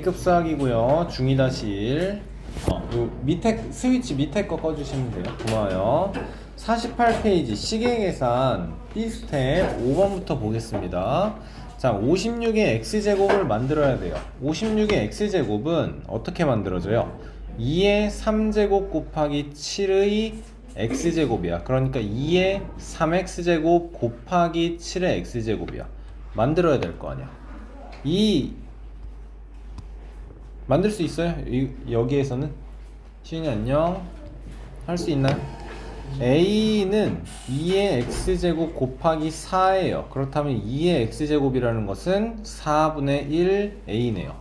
B급 수학이고요. 중2-1. 요 밑에 스위치 밑에 거 꺼주시면 돼요. 고마워요. 48페이지 시계 계산 B스텝 5번부터 보겠습니다. 자, 56의 x제곱을 만들어야 돼요. 56의 x제곱은 어떻게 만들어져요? 2의 3제곱 곱하기 7의 x제곱이야. 그러니까 2의 3x제곱 곱하기 7의 x제곱이야. 만들어야 될 거 아니야. 만들 수 있어요? 여기에서는? 시윤이 안녕. 할 수 있나요? A는 2의 x제곱 곱하기 4예요. 그렇다면 2의 x제곱이라는 것은 4분의 1 A네요.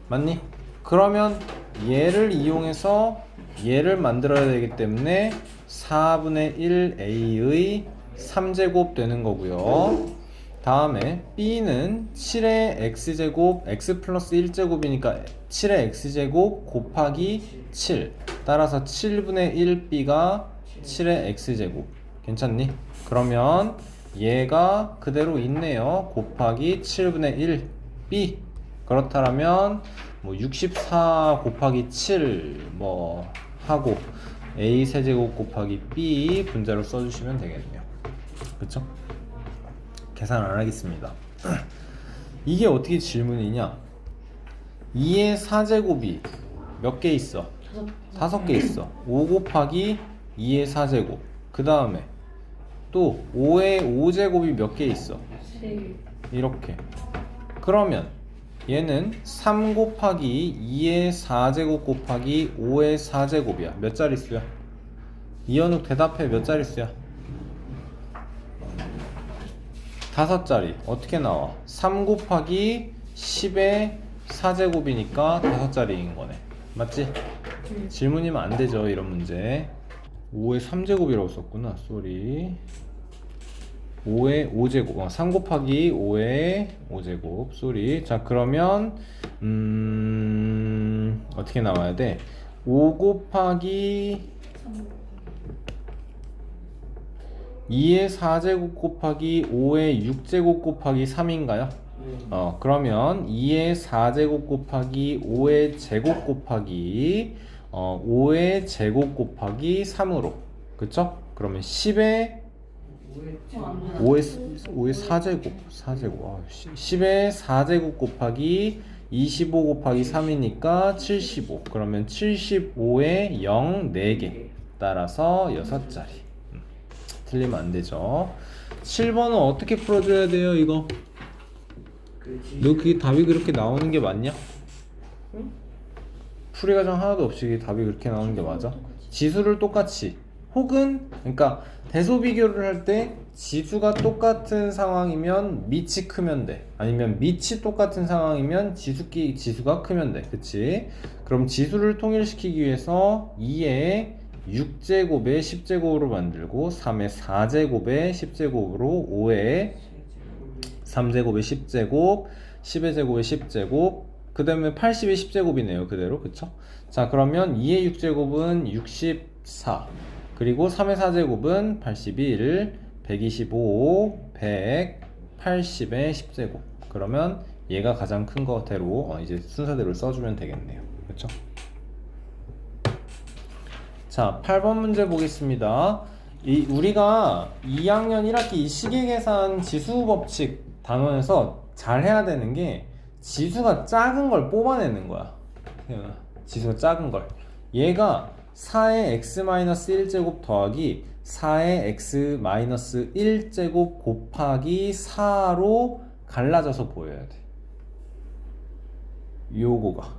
맞니? 그러면 얘를 이용해서 얘를 만들어야 되기 때문에 4분의 1 A의 3제곱 되는 거고요. 다음에 B는 7의 x제곱 x 플러스 1제곱이니까 7의 x제곱 곱하기 7 따라서 7분의 1B가 7의 x제곱. 괜찮니? 그러면 얘가 그대로 있네요. 곱하기 7분의 1B. 그렇다면 뭐 64 곱하기 7 뭐 하고 A 세제곱 곱하기 B 분자로 써주시면 되겠네요. 그쵸? 계산 안 하겠습니다. 이게 어떻게 질문이냐? 2의 4제곱이 몇 개 있어? 5개 있어. 5 곱하기 2의 4제곱. 그 다음에 또 5의 5제곱이 몇 개 있어? 이렇게. 그러면 얘는 3 곱하기 2의 4제곱 곱하기 5의 4제곱이야. 몇 자릿수야? 이현욱 대답해. 몇 자릿수야? 5자리. 어떻게 나와? 3 곱하기 10의 4제곱이니까 5자리인 거네. 맞지? 질문이면 안 되죠, 이런 문제. 5의 3제곱이라고 썼구나. 쏘리. 5의 5제곱. 3 곱하기 5의 5제곱. 쏘리. 자, 그러면 어떻게 나와야 돼? 5 곱하기 2의 4제곱 곱하기 5의 6제곱 곱하기 3인가요? 그러면 2의 4제곱 곱하기 5의 제곱 곱하기 5의 제곱 곱하기 3으로. 그쵸? 그러면 10의 5의 4제곱 10의 4제곱 곱하기 25 곱하기 3이니까 75. 그러면 75에 0 4개 따라서 6자리. 틀리면 안 되죠. 7번은 어떻게 풀어줘야 돼요, 이거? 너 그게 답이 그렇게 나오는 게 맞냐? 풀이 과정 하나도 없이 답이 그렇게 나오는 게 맞아? 지수를 똑같이 혹은 그러니까 대소 비교를 할 때 지수가 똑같은 상황이면 밑이 크면 돼. 아니면 밑이 똑같은 상황이면 지수가 크면 돼. 그치? 그럼 지수를 통일시키기 위해서 2의 6제곱에 10제곱으로 만들고 3의 4제곱에 10제곱으로 5의 3제곱에 10제곱 10의 제곱에 10제곱 그 다음에 80의 10제곱이네요. 그대로. 그쵸? 자, 그러면 2의 6제곱은 64 그리고 3의 4제곱은 81 125 100 80의 10제곱. 그러면 얘가 가장 큰 거대로 이제 순서대로 써주면 되겠네요. 그쵸? 자, 8번 문제 보겠습니다. 우리가 2학년 1학기 이 시계계산 지수법칙 단원에서 잘 해야 되는 게 지수가 작은 걸 뽑아내는 거야. 지수가 작은 걸. 얘가 4의 x-1제곱 더하기 4의 x-1제곱 곱하기 4로 갈라져서 보여야 돼. 요거가.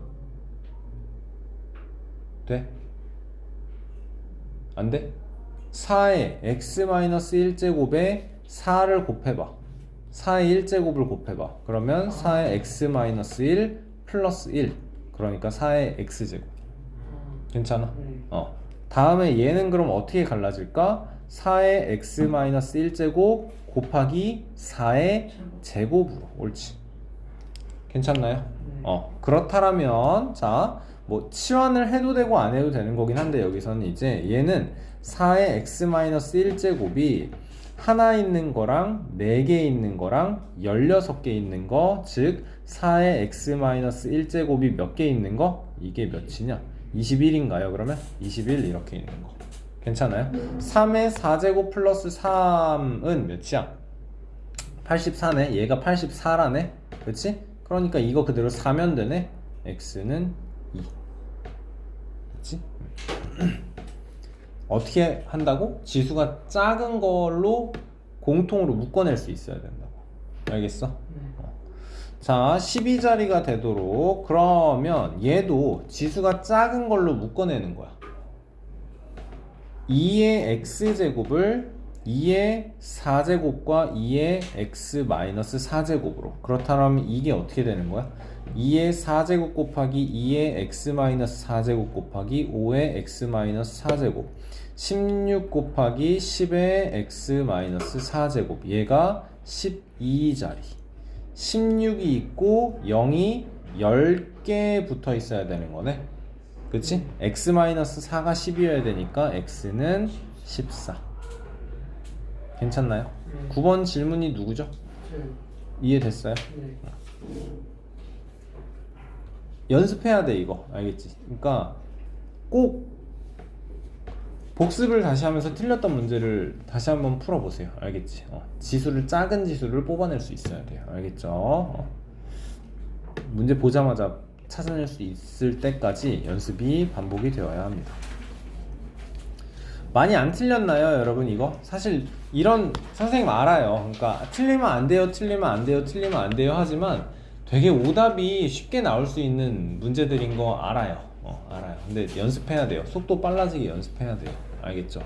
돼? 안 돼? 4의 x-1제곱에 4를 곱해봐. 4의 1제곱을 곱해봐. 그러면 4의 x-1 플러스 1. 그러니까 4의 x제곱. 괜찮아? 다음에 얘는 그럼 어떻게 갈라질까? 4의 x-1제곱 곱하기 4의 제곱으로. 옳지. 괜찮나요? 그렇다면 자, 뭐 치환을 해도 되고 안 해도 되는 거긴 한데 여기서는 이제 얘는 4의 x-1제곱이 하나 있는 거랑 4개 있는 거랑 16개 있는 거, 즉 4의 x-1제곱이 몇 개 있는 거? 이게 몇이냐? 21인가요? 그러면 21 이렇게 있는 거 괜찮아요? 3의 4제곱 플러스 3은 몇이야? 84네. 얘가 84라네. 그치? 그러니까 이거 그대로 4면 되네. x는 2. 그치? 어떻게 한다고? 지수가 작은 걸로 공통으로 묶어낼 수 있어야 된다고. 알겠어? 자, 12자리가 되도록 그러면 얘도 지수가 작은 걸로 묶어내는 거야. 2의 x제곱을 2의 4제곱과 2의 x-4제곱으로. 그렇다면 이게 어떻게 되는 거야? 2의 4제곱 곱하기 2의 x-4제곱 곱하기 5의 x-4제곱 16 곱하기 10의 x-4제곱 얘가 12자리 16이 있고 0이 10개 붙어 있어야 되는 거네. 그치? x-4가 10이어야 되니까 x는 14. 괜찮나요? 9번 질문이 누구죠? 이해됐어요? 연습해야 돼 이거. 알겠지? 그러니까 꼭 복습을 다시 하면서 틀렸던 문제를 다시 한번 풀어보세요. 알겠지? 지수를 작은 지수를 뽑아낼 수 있어야 돼요. 알겠죠? 문제 보자마자 찾아낼 수 있을 때까지 연습이 반복이 되어야 합니다. 많이 안 틀렸나요, 여러분? 이거 사실 이런 선생님 알아요. 그러니까 틀리면 안 돼요, 틀리면 안 돼요, 틀리면 안 돼요 하지만 되게 오답이 쉽게 나올 수 있는 문제들인 거 알아요. 알아요. 근데 연습해야 돼요. 속도 빨라지게 연습해야 돼요. 알겠죠?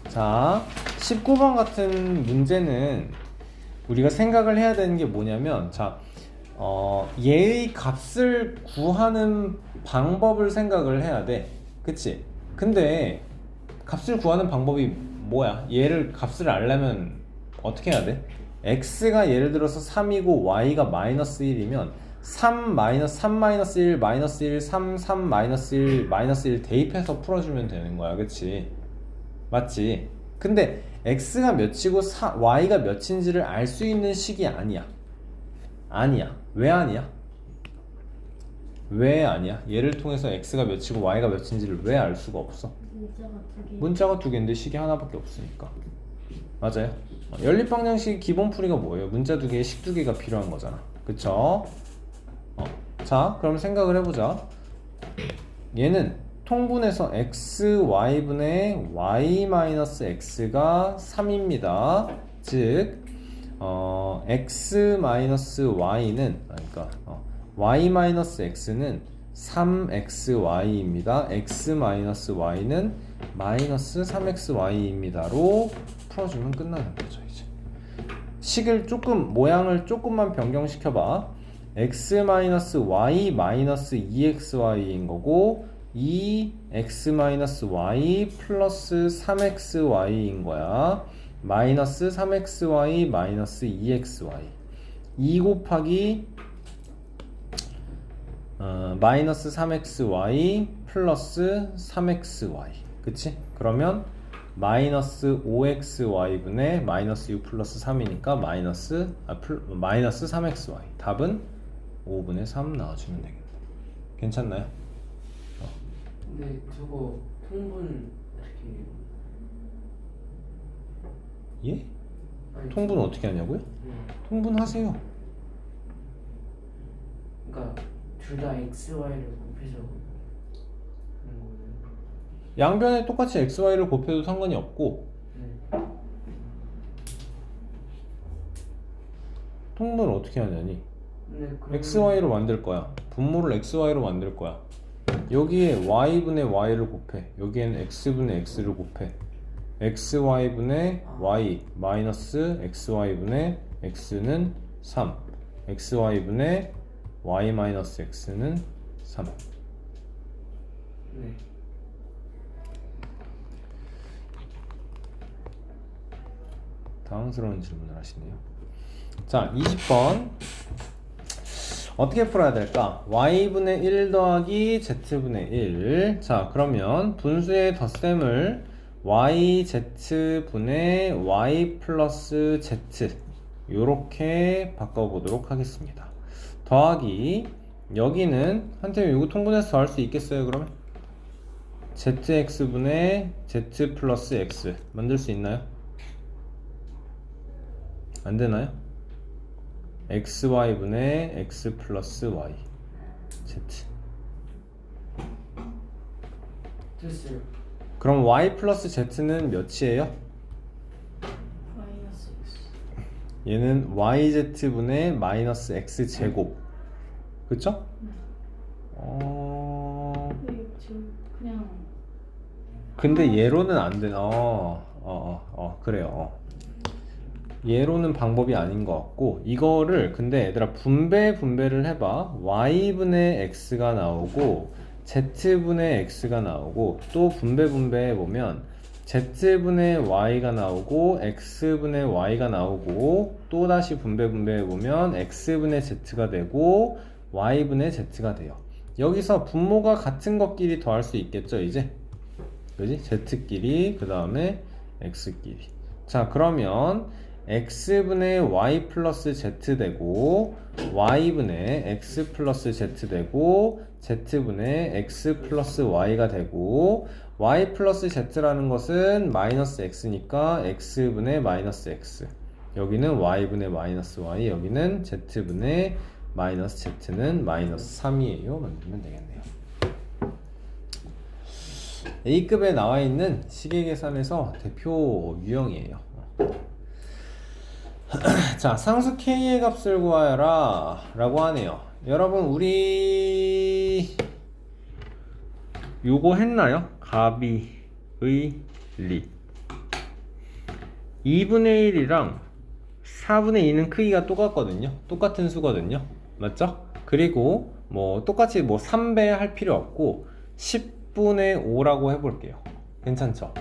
자, 19번 같은 문제는 우리가 생각을 해야 되는 게 뭐냐면, 자, 얘의 값을 구하는 방법을 생각을 해야 돼. 그치? 근데 값을 구하는 방법이 뭐야? 얘를 값을 알려면 어떻게 해야 돼? x가 예를 들어서 3이고 y가 마이너스 1이면 3 마이너스 3 마이너스 1 마이너스 1 3 3 마이너스 1 마이너스 1 대입해서 풀어주면 되는 거야. 그치? 맞지? 근데 x가 몇이고 y가 몇인지를 알 수 있는 식이 아니야. 아니야. 왜 아니야? 왜 아니야? 얘를 통해서 x가 몇이고 y가 몇인지를 왜 알 수가 없어? 문자가 두 개인데 식이 하나밖에 없으니까. 맞아요? 연립방정식 기본 풀이가 뭐예요? 문자 두 개에 식 두 개가 필요한 거잖아. 그쵸? 자, 그럼 생각을 해보자. 얘는 통분해서 xy분의 y-x가 3입니다. 즉 x-y는 그러니까 y-x는 3xy입니다. x-y는 마이너스 3xy입니다로 풀어주면 끝나는 거죠. 이제 식을 조금 모양을 조금만 변경시켜봐. x-y-2xy인 거고 2x-y 플러스 3xy인 거야. 마이너스 3xy 마이너스 2xy 2 곱하기 마이너스 3xy 플러스 3xy 그치? 그러면 마이너스 5xy분의 마이너스 6 플러스 3이니까 마이너스 3xy 답은 5분의 3 나와주면 되겠다. 괜찮나요? 근데 저거 통분 어떻게 예? 통분 어떻게 하냐고요? 통분하세요. 그러니까 둘 다 xy를 곱해서 하는 거예요. 양변에 똑같이 xy를 곱해도 상관이 없고 통분을 어떻게 하냐니 xy로 만들 거야. 분모를 xy로 만들 거야. 여기에 y분의 y를 곱해. 여기에는 x분의 x를 곱해. xy분의 y 마이너스 xy분의 x는 3 xy분의 y 마이너스 x는 3 네. 당황스러운 질문을 하시네요. 자, 20번 어떻게 풀어야 될까? y분의 1 더하기 z분의 1. 자, 그러면 분수의 덧셈을 yz분의 y 플러스 z 요렇게 바꿔보도록 하겠습니다. 더하기 여기는 한테 이거 통분해서 더할 수 있겠어요? 그러면 zx분의 z 플러스 x 만들 수 있나요? 안 되나요? xy분의 x 플러스 y z. 됐어요. 그럼 y 플러스 z는 몇이에요? 마이너스 x. 얘는 yz분의 마이너스 x 제곱. 그쵸? 네, 지금 그냥 근데 얘로는 안 되나? 그래요. 얘로는 방법이 아닌 것 같고, 이거를 근데 얘들아 분배를 해봐. y분의 x가 나오고 z분의 x가 나오고, 또 분배해보면 z분의 y가 나오고 x분의 y가 나오고, 또 다시 분배해보면 x분의 z가 되고 y분의 z가 돼요. 여기서 분모가 같은 것끼리 더할 수 있겠죠, 이제? 그지? z끼리, 그 다음에 x끼리. 자, 그러면 x분의 y 플러스 z 되고, y분의 x 플러스 z 되고, z분의 x 플러스 y가 되고, y 플러스 z라는 것은 마이너스 x니까 x분의 마이너스 x. 여기는 y분의 마이너스 y, 여기는 z분의 마이너스 z는 마이너스 3이에요. 만들면 되겠네요. A급에 나와 있는 식의 계산에서 대표 유형이에요. 자, 상수 K의 값을 구하여라 라고 하네요. 여러분, 우리 요거 했나요? 가비의 리 2분의 1이랑 4분의 2는 크기가 똑같거든요. 똑같은 수거든요. 맞죠? 그리고 뭐 똑같이 뭐 3배 할 필요 없고 10분의 5라고 해볼게요. 괜찮죠?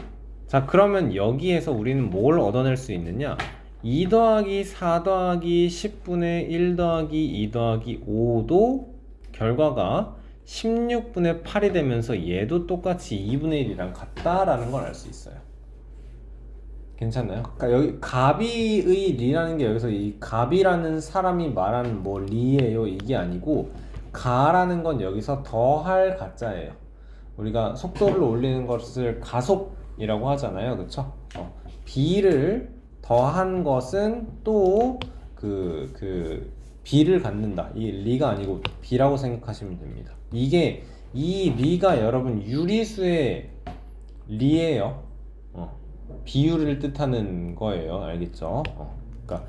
자, 그러면 여기에서 우리는 뭘 얻어낼 수 있느냐? 2 더하기 4 더하기 10분의 1 더하기 2 더하기 5도 결과가 16분의 8이 되면서 얘도 똑같이 2분의 1이랑 같다라는 걸 알 수 있어요. 괜찮나요? 그러니까 여기 가비의 리라는 게 여기서 이 가비라는 사람이 말하는 뭐 리예요 이게 아니고, 가라는 건 여기서 더할 가짜예요. 우리가 속도를 올리는 것을 가속이라고 하잖아요, 그쵸? B를 더한 것은 또 B를 갖는다. 이 리가 아니고 B라고 생각하시면 됩니다. 이게 이 리가 여러분 유리수의 리예요. 비율을 뜻하는 거예요. 알겠죠? 그러니까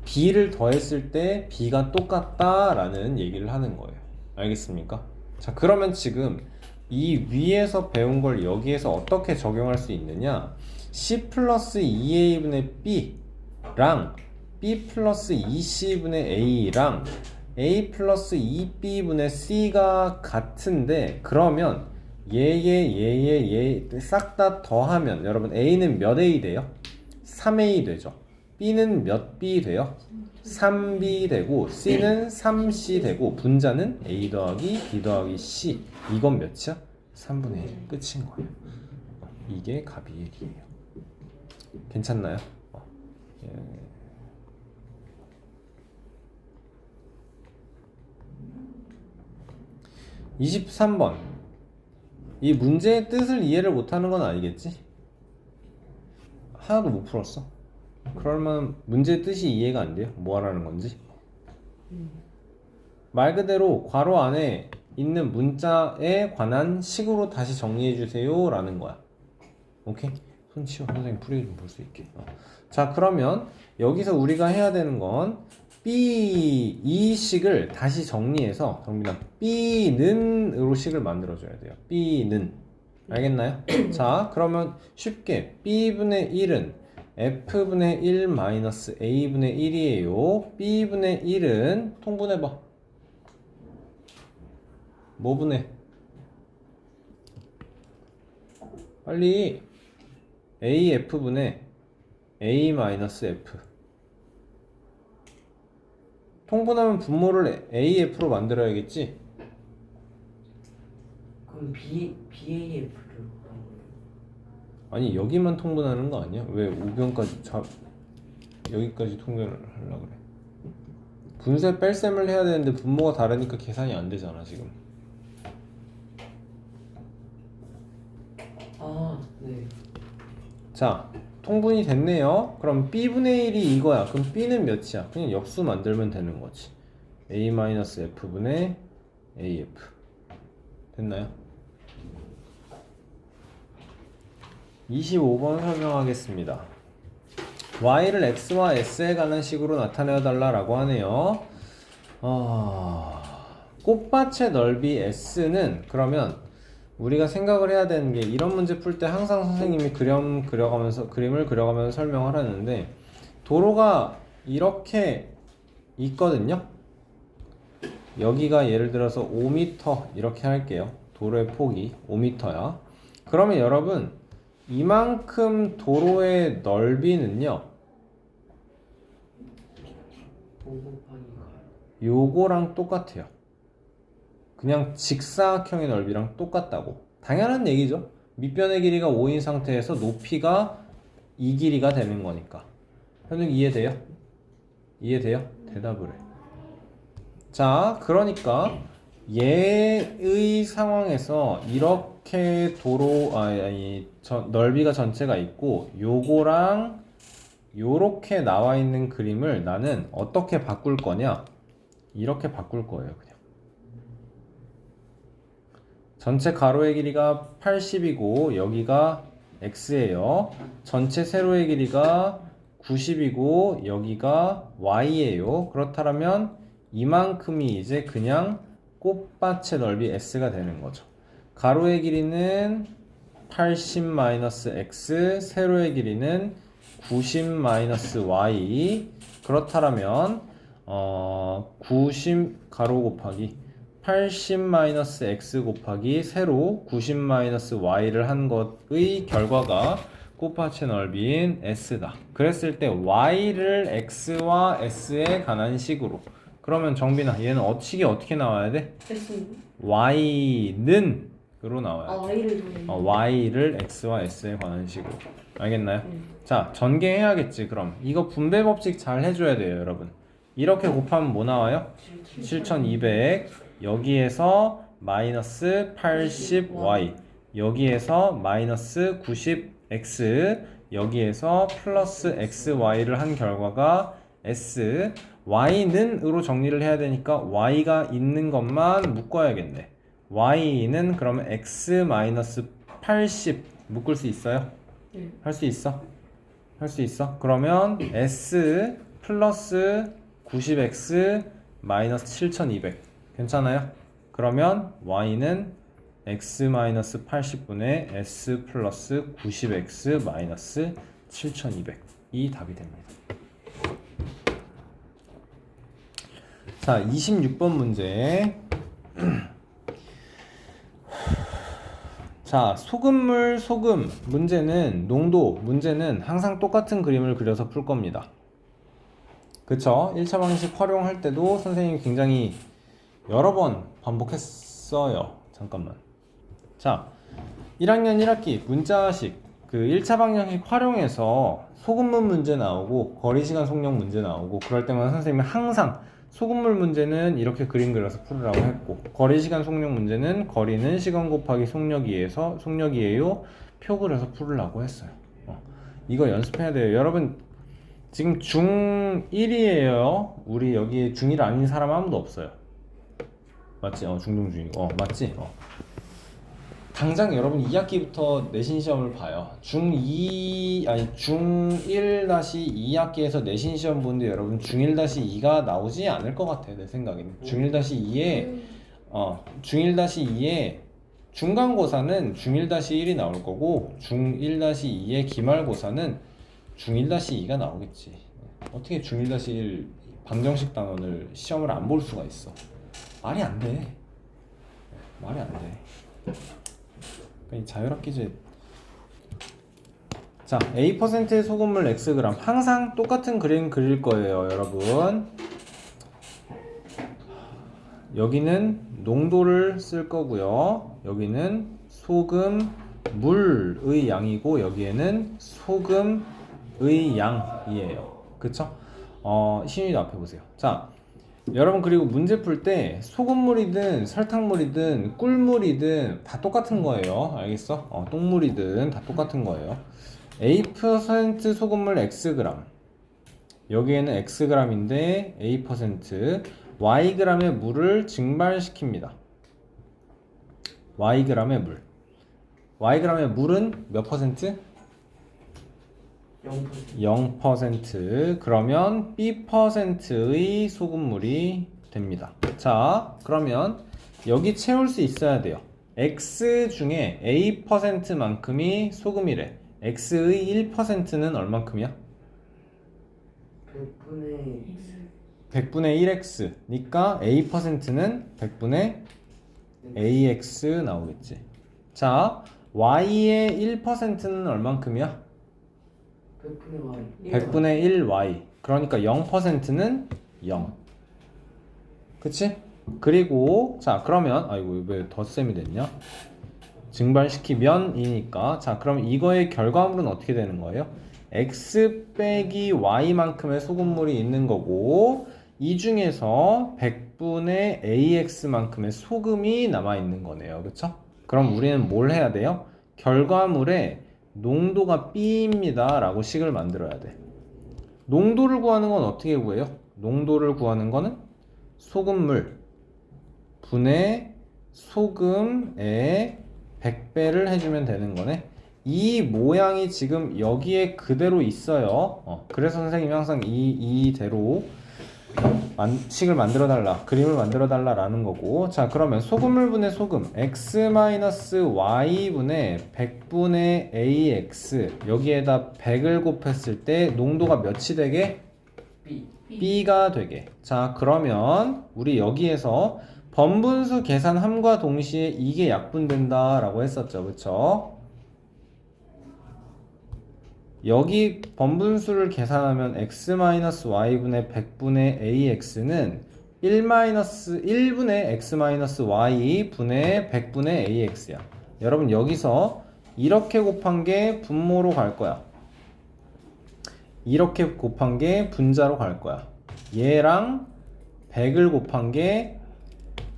B를 더했을 때 B가 똑같다라는 얘기를 하는 거예요. 알겠습니까? 자, 그러면 지금 이 위에서 배운 걸 여기에서 어떻게 적용할 수 있느냐? C 플러스 2A분의 B랑 B 플러스 2C분의 A랑 A 플러스 2B분의 C가 같은데, 그러면 얘 싹 다 더하면 여러분 A는 몇 A 돼요? 3A 되죠. B는 몇 B 돼요? 3B 되고, C는 3C 되고, 분자는 A 더하기 B 더하기 C. 이건 몇이야? 3분의 1. 끝인 거예요. 이게 가비엘이에요. 괜찮나요? 예. 23번. 이 문제의 뜻을 이해를 못하는 건 아니겠지? 하나도 못 풀었어. 그러면 문제의 뜻이 이해가 안 돼요? 뭐 하라는 건지? 말 그대로 괄호 안에 있는 문자에 관한 식으로 다시 정리해 주세요 라는 거야. 오케이? 손 치워. 선생님 풀이 좀 볼 수 있게. 자, 그러면 여기서 우리가 해야 되는 건 B 이 식을 다시 정리해서 정비나 B는으로 식을 만들어줘야 돼요. B는. 알겠나요? 자, 그러면 쉽게 B분의 1은 F분의 1 마이너스 A분의 1이에요. B분의 1은 통분해봐. 뭐 분해? 빨리. AF분의 A 마이너스 F. 통분하면 분모를 AF로 만들어야겠지? 그럼 BAF를 아니 여기만 통분하는 거 아니야? 왜 우변까지 여기까지 통분을 하려고 그래? 분쇄 뺄셈을 해야 되는데 분모가 다르니까 계산이 안 되잖아 지금. 아, 네. 자, 통분이 됐네요. 그럼 B분의 1이 이거야. 그럼 B는 몇이야? 그냥 역수 만들면 되는 거지. A-F분의 AF. 됐나요? 25번 설명하겠습니다. Y를 X와 S에 관한 식으로 나타내어 달라고 하네요. 꽃밭의 넓이 S는 그러면 우리가 생각을 해야 되는 게 이런 문제 풀 때 항상 선생님이 그림을 그려가면서 설명을 하는데 도로가 이렇게 있거든요. 여기가 예를 들어서 5m 이렇게 할게요. 도로의 폭이 5m야. 그러면 여러분 이만큼 도로의 넓이는요. 5 곱하기 요거랑 똑같아요. 그냥 직사각형의 넓이랑 똑같다고. 당연한 얘기죠. 밑변의 길이가 5인 상태에서 높이가 이 길이가 되는 거니까. 현욱 이해돼요? 이해돼요? 대답을 해. 자, 그러니까 얘의 상황에서 이렇게 넓이가 전체가 있고 요거랑 요렇게 나와 있는 그림을 나는 어떻게 바꿀 거냐? 이렇게 바꿀 거예요, 그냥. 전체 가로의 길이가 80이고 여기가 x예요. 전체 세로의 길이가 90이고 여기가 y예요. 그렇다면 이만큼이 이제 그냥 꽃밭의 넓이 s가 되는 거죠. 가로의 길이는 80-x, 세로의 길이는 90-y. 그렇다면 90 가로 곱하기 80-x 곱하기 세로 90-y를 한 것의 결과가 꽃밭의 넓이인 s다. 그랬을 때 y를 x와 s에 관한 식으로. 그러면 정빈아 얘는 식이 어떻게 나와야 돼? y는 으로 나와야 돼. y를 x와 s에 관한 식으로. 알겠나요? 자, 전개해야겠지. 그럼 이거 분배 법칙 잘 해줘야 돼요, 여러분. 이렇게 곱하면 뭐 나와요? 7200. 여기에서 마이너스 80y, 여기에서 마이너스 90x, 여기에서 플러스 xy를 한 결과가 s. y는 으로 정리를 해야 되니까 y가 있는 것만 묶어야겠네. y는 그러면 x 마이너스 80 묶을 수 있어요? 네. 할 수 있어? 할 수 있어? 그러면 s 플러스 90x 마이너스 7200 괜찮아요? 그러면 y는 x-80분의 s 플러스 90x 마이너스 7200이 답이 됩니다. 자, 26번 문제. 자, 소금물 소금 문제는 농도 문제는 항상 똑같은 그림을 그려서 풀 겁니다. 그쵸? 1차 방식 활용할 때도 선생님이 굉장히 여러 번 반복했어요. 잠깐만. 자, 1학년 1학기 문자식 그 1차 방정식 활용해서 소금물 문제 나오고 거리시간 속력 문제 나오고 그럴 때마다 선생님이 항상 소금물 문제는 이렇게 그림 그려서 풀으라고 했고 거리시간 속력 문제는 거리는 시간 곱하기 속력이에요 표 그려서 풀으라고 했어요. 이거 연습해야 돼요. 여러분 지금 중1이에요. 우리 여기 중1 아닌 사람 아무도 없어요. 맞지? 중등 중이고 맞지? 당장 여러분 2학기부터 내신 시험을 봐요. 중1-2학기에서 내신 시험 보는데 여러분 중1-2가 나오지 않을 것 같아요. 내 생각에는 중1-2에 중간고사는 중1-1이 나올 거고 중1-2의 기말고사는 중1-2가 나오겠지. 어떻게 중1-1 방정식 단원을 시험을 안 볼 수가 있어? 말이 안 돼. 말이 안 돼. 그러니까 자율학기제. 자, A%의 소금물 Xg 항상 똑같은 그림 그릴 거예요, 여러분. 여기는 농도를 쓸 거고요. 여기는 소금 물의 양이고 여기에는 소금의 양이에요. 그쵸? 신유도 앞에 보세요. 자, 여러분 그리고 문제 풀 때 소금물이든 설탕물이든 꿀물이든 다 똑같은 거예요. 알겠어? 똥물이든 다 똑같은 거예요. A% 소금물 Xg, 여기에는 Xg인데 A% Yg의 물을 증발시킵니다. Yg의 물. Yg의 물은 몇 퍼센트? 0%. 0%. 그러면 B%의 소금물이 됩니다. 자, 그러면 여기 채울 수 있어야 돼요. X 중에 A%만큼이 소금이래. X의 1%는 얼만큼이야? 100분의 1X. 니까 A%는 100분의 AX 나오겠지. 자, Y의 1%는 얼만큼이야? 100분의 1Y. 그러니까 0%는 0. 그치? 그리고 자, 그러면 아이고 왜 덧셈이 됐냐? 증발시키면이니까. 자, 그럼 이거의 결과물은 어떻게 되는 거예요? X 빼기 Y만큼의 소금물이 있는 거고, 이 중에서 100분의 AX만큼의 소금이 남아있는 거네요. 그쵸? 그럼 우리는 뭘 해야 돼요? 결과물의 농도가 B입니다 라고 식을 만들어야 돼. 농도를 구하는 건 어떻게 구해요? 농도를 구하는 거는 소금물 분의 소금의 100배를 해주면 되는 거네. 이 모양이 지금 여기에 그대로 있어요. 그래서 선생님이 항상 이대로 식을 만들어 달라, 그림을 만들어 달라 라는 거고. 자, 그러면 소금물 분의 소금 x-y 분의 100분의 ax, 여기에다 100을 곱했을 때 농도가 몇이 되게? B가 되게. 자, 그러면 우리 여기에서 번분수 계산함과 동시에 이게 약분된다 라고 했었죠. 그쵸? 여기 번분수를 계산하면 x-y분의 100분의 ax는 1분의 x-y 분의 100분의 ax야. 여러분 여기서 이렇게 곱한 게 분모로 갈 거야. 이렇게 곱한 게 분자로 갈 거야. 얘랑 100을 곱한 게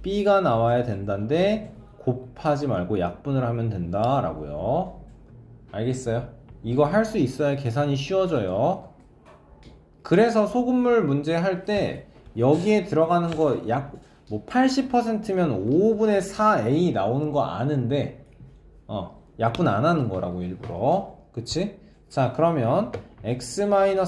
B가 나와야 된다는데 곱하지 말고 약분을 하면 된다라고요. 알겠어요? 이거 할 수 있어야 계산이 쉬워져요. 그래서 소금물 문제 할 때 여기에 들어가는 거 약 뭐 80%면 5분의 4A 나오는 거 아는데 약분 안 하는 거라고 일부러. 그치? 자, 그러면 x-y분의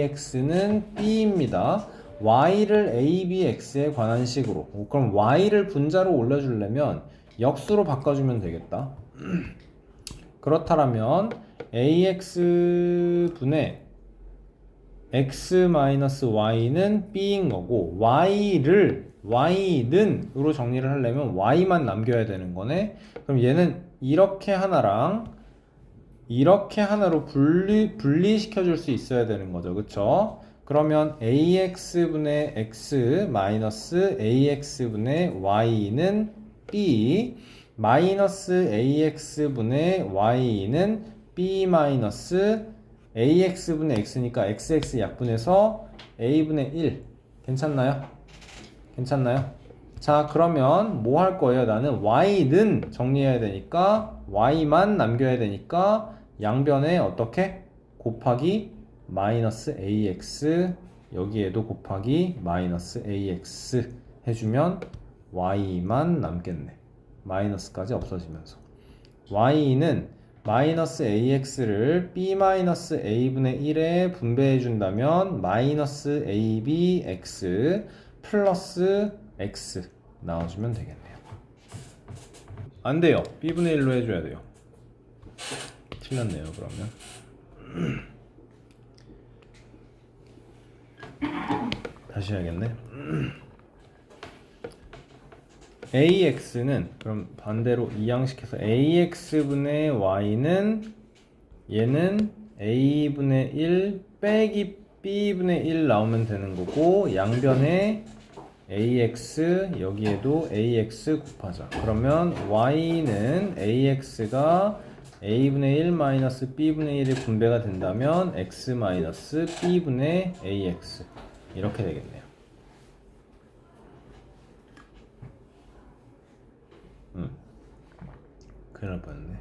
ax는 b입니다. y를 a, b, x에 관한 식으로. 그럼 y를 분자로 올려주려면 역수로 바꿔주면 되겠다. 그렇다면 ax분의 x-y는 b인 거고, y는으로 정리를 하려면 y만 남겨야 되는 거네. 그럼 얘는 이렇게 하나랑 이렇게 하나로 분리시켜 줄 수 있어야 되는 거죠. 그쵸? 그러면 ax분의 x 마이너스 ax분의 y는 b, 마이너스 ax분의 y는 b 마이너스 ax분의 x니까 xx 약분해서 a분의 1. 괜찮나요? 괜찮나요? 자, 그러면 뭐 할 거예요? 나는 y는 정리해야 되니까 y만 남겨야 되니까 양변에 어떻게? 곱하기 마이너스 ax, 여기에도 곱하기 마이너스 ax 해주면 y만 남겠네. 마이너스까지 없어지면서 y는 마이너스 ax를 b 마이너스 a분의 1에 분배해 준다면 마이너스 abx 플러스 x 나와주면 되겠네요. 안 돼요. b분의 1로 해줘야 돼요. 틀렸네요. 그러면 다시 해야겠네. ax는 그럼 반대로 이항식해서 ax분의 y는 얘는 a분의 1 빼기 b분의 1 나오면 되는 거고, 양변에 ax 여기에도 ax 곱하자. 그러면 y는 ax가 a분의 1 마이너스 b분의 1의 분배가 된다면 x 마이너스 b분의 ax 이렇게 되겠네요. 큰일 날 뻔했네.